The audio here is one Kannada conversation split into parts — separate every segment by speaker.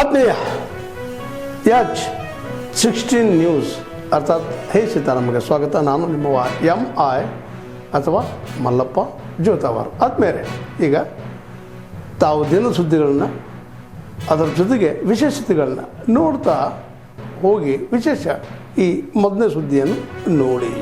Speaker 1: ಆತ್ಮೀಯ H16 ನ್ಯೂಸ್ ಅರ್ಥಾತ್ ಹೇ ಸೀತಾರಾಮಗೆ ಸ್ವಾಗತ. ನಾನು ನಿಮ್ಮವ MI ಅಥವಾ ಮಲ್ಲಪ್ಪ ಜೋತಾವರ್. ಆದ್ಮೇಲೆ ಈಗ ತಾವು ದಿನ ಸುದ್ದಿಗಳನ್ನ ಅದರ ಜೊತೆಗೆ ವಿಶೇಷತೆಗಳನ್ನ ನೋಡ್ತಾ ಹೋಗಿ ವಿಶೇಷ ಈ ಮೊದಲನೇ ಸುದ್ದಿಯನ್ನು ನೋಡಿ.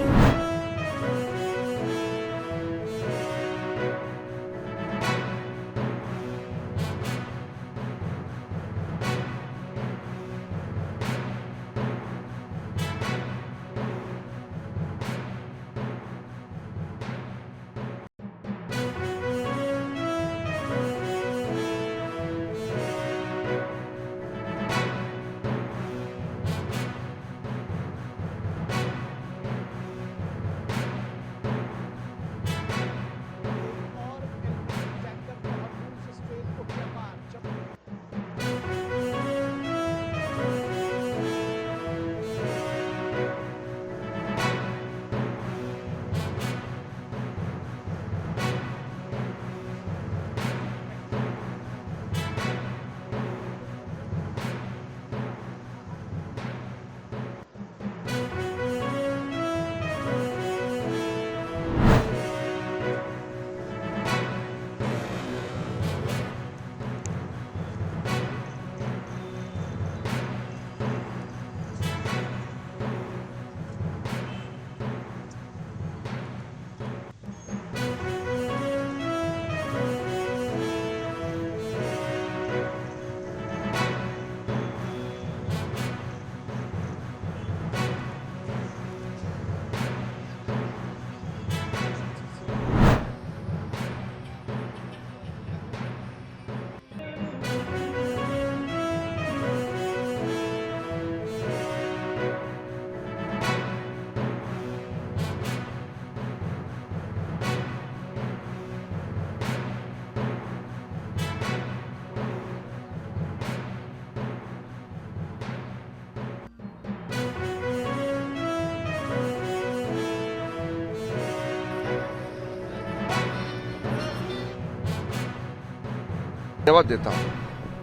Speaker 2: धन्यवाद देता हूँ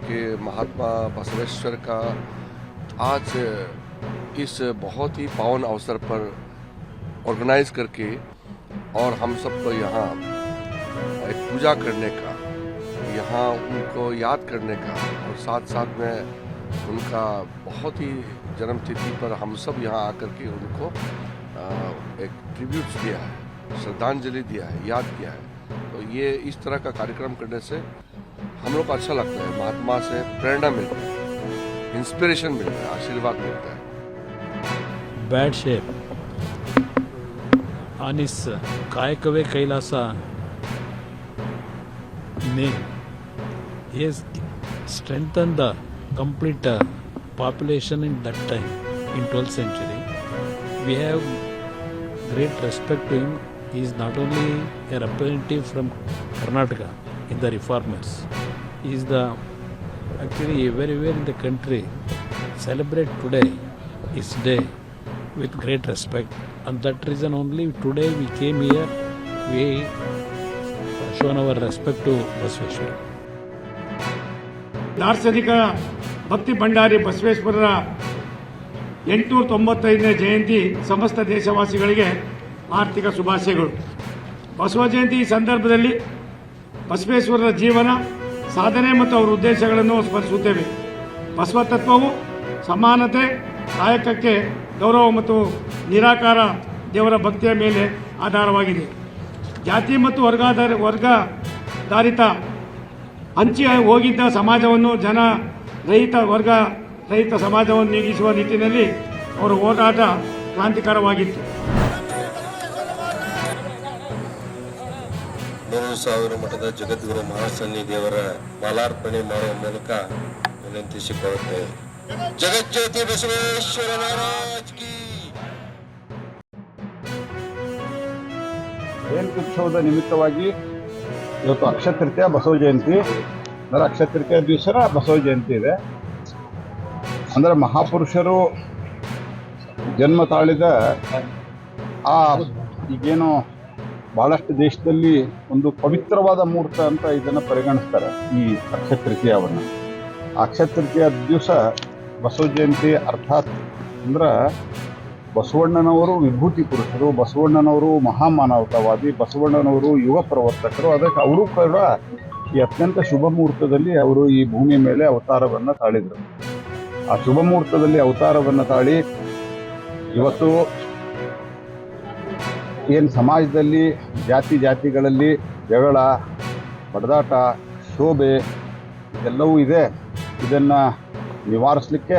Speaker 2: कि महात्मा बसवेश्वर का आज इस बहुत ही पावन अवसर पर ऑर्गेनाइज करके और हम सबको यहाँ एक पूजा करने का, यहाँ उनको याद करने का और साथ साथ में उनका बहुत ही जन्म तिथि पर हम सब यहाँ आकर के उनको एक ट्रिब्यूट्स दिया है, श्रद्धांजलि दिया है, याद किया है. तो ये इस तरह का कार्यक्रम करने से हम लोग को अच्छा लगता है. महात्मा से प्रेरणा मिलता है, इंस्पिरेशन मिलता है, आशीर्वाद मिलता है.
Speaker 3: बॅड शेप आणि कायकवे Kailasa name has strengthened the complete population in that time in 12th century. We have great respect to him. He is not only a representative from Karnataka in the reformers. He is the actually everywhere in the country celebrate today his day with great respect, and that reason only today we came here. We shown our respect to Basveshwar.
Speaker 4: ದಾರ್ಶನಿಕ ಭಕ್ತಿ ಭಂಡಾರಿ ಬಸವೇಶ್ವರರ 895ನೇ ಜಯಂತಿ ಸಮಸ್ತ ದೇಶವಾಸಿಗಳಿಗೆ ಆರ್ಥಿಕ ಶುಭಾಶಯಗಳು. ಬಸವ ಜಯಂತಿ ಸಂದರ್ಭದಲ್ಲಿ ಬಸವೇಶ್ವರರ ಜೀವನ, ಸಾಧನೆ ಮತ್ತು ಅವರ ಉದ್ದೇಶಗಳನ್ನು ಸ್ಮರಿಸುತ್ತೇವೆ. ಬಸವ ತತ್ವವು ಸಮಾನತೆ, ಕಾಯಕಕ್ಕೆ ಗೌರವ ಮತ್ತು ನಿರಾಕಾರ ದೇವರ ಭಕ್ತಿಯ ಮೇಲೆ ಆಧಾರವಾಗಿದೆ. ಜಾತಿ ಮತ್ತು ವರ್ಗಧಾರಿತ ಹಂಚಿ ಹೋಗಿದ್ದ ಸಮಾಜವನ್ನು ವರ್ಗ ರಹಿತ ಸಮಾಜವನ್ನು ನೀಗಿಸುವ ನಿಟ್ಟಿನಲ್ಲಿ ಅವರ ಹೋರಾಟ ಕ್ರಾಂತಿಕರವಾಗಿತ್ತು.
Speaker 5: 100,000 ಮಠದ ಜಗದ್ಗುರು ಮಹಾಸನ್ನಿ ದೇವರ ಮಾಲಾರ್ಪಣೆ ಮಾಡುವ ಮೂಲಕ ವಿನಂತಿಸಿಕೊಳ್ಳುತ್ತೇವೆ. ಜಗಜ್ಯೋತಿ ಬಸವೇಶ್ವರ ಮಹಾರಾಜ್ ಕಿ.
Speaker 6: ಜಯಂತಿ ಉತ್ಸವದ ನಿಮಿತ್ತವಾಗಿ ಇವತ್ತು ಅಕ್ಷಯ ತೃತೀಯ ಬಸವ ಜಯಂತಿ. ಅಂದರೆ ಅಕ್ಷಯ ತೃತೀಯ ದಿವಸ ಬಸವ ಜಯಂತಿ ಇದೆ. ಅಂದರೆ ಮಹಾಪುರುಷರು ಜನ್ಮ ತಾಳಿದ ಆ ಈಗೇನು ಭಾಳಷ್ಟು ದೇಶದಲ್ಲಿ ಒಂದು ಪವಿತ್ರವಾದ ಮುಹೂರ್ತ ಅಂತ ಇದನ್ನು ಪರಿಗಣಿಸ್ತಾರೆ ಈ ಅಕ್ಷಯ ತೃತೀಯವನ್ನು. ಅಕ್ಷಯ ತೃತೀಯ ದಿವಸ ಬಸವ ಜಯಂತಿ ಅರ್ಥಾತ್ ಅಂದ್ರೆ ಬಸವಣ್ಣನವರು ವಿಭೂತಿ ಪುರುಷರು, ಬಸವಣ್ಣನವರು ಮಹಾಮಾನವತಾವಾದಿ, ಬಸವಣ್ಣನವರು ಯುಗ ಪ್ರವರ್ತಕರು. ಅದಕ್ಕೆ ಅವರು ಕೂಡ ಈ ಅತ್ಯಂತ ಶುಭ ಮುಹೂರ್ತದಲ್ಲಿ ಅವರು ಈ ಭೂಮಿ ಮೇಲೆ ಅವತಾರವನ್ನು ತಾಳಿದರು. ಆ ಶುಭ ಮುಹೂರ್ತದಲ್ಲಿ ಅವತಾರವನ್ನು ತಾಳಿ ಇವತ್ತು ಏನು ಸಮಾಜದಲ್ಲಿ ಜಾತಿಗಳಲ್ಲಿ ಜಗಳ, ಬಡದಾಟ, ಶೋಭೆ ಇದೆಲ್ಲವೂ ಇದೆ. ಇದನ್ನು ನಿವಾರಿಸಲಿಕ್ಕೆ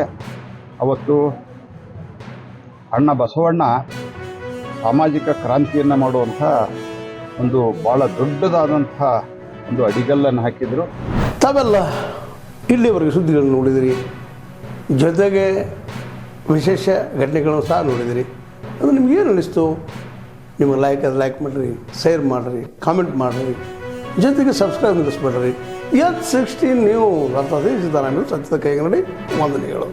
Speaker 6: ಅವತ್ತು ಅಣ್ಣ ಬಸವಣ್ಣ ಸಾಮಾಜಿಕ ಕ್ರಾಂತಿಯನ್ನು ಮಾಡುವಂಥ ಒಂದು ಭಾಳ ದೊಡ್ಡದಾದಂಥ ಒಂದು ಅಡಿಗಲ್ಲನ್ನು ಹಾಕಿದರು.
Speaker 1: ತಾವೆಲ್ಲ ಇಲ್ಲಿವರೆಗೆ ಸುದ್ದಿಗಳನ್ನು ನೋಡಿದಿರಿ, ಜೊತೆಗೆ ವಿಶೇಷ ಘಟನೆಗಳನ್ನು ಸಹ ನೋಡಿದಿರಿ. ಅದು ನಿಮ್ಗೇನು ಅನ್ನಿಸ್ತು? ನಿಮಗೆ ಲೈಕ್ ಮಾಡಿರಿ, ಶೇರ್ ಮಾಡಿರಿ, ಕಾಮೆಂಟ್ ಮಾಡಿರಿ, ಜೊತೆಗೆ ಸಬ್ಸ್ಕ್ರೈಬ್ ನಿಲ್ಲಿಸ್ಬೇಡ್ರಿ. H16 ನ್ಯೂಸ್ ಅರ್ಥಾತ್ ಸೀತಾರಾಮ್ ಸತ್ಯದ ಕೈಗನ್ನಡಿ ವಂದನೆಗಳು.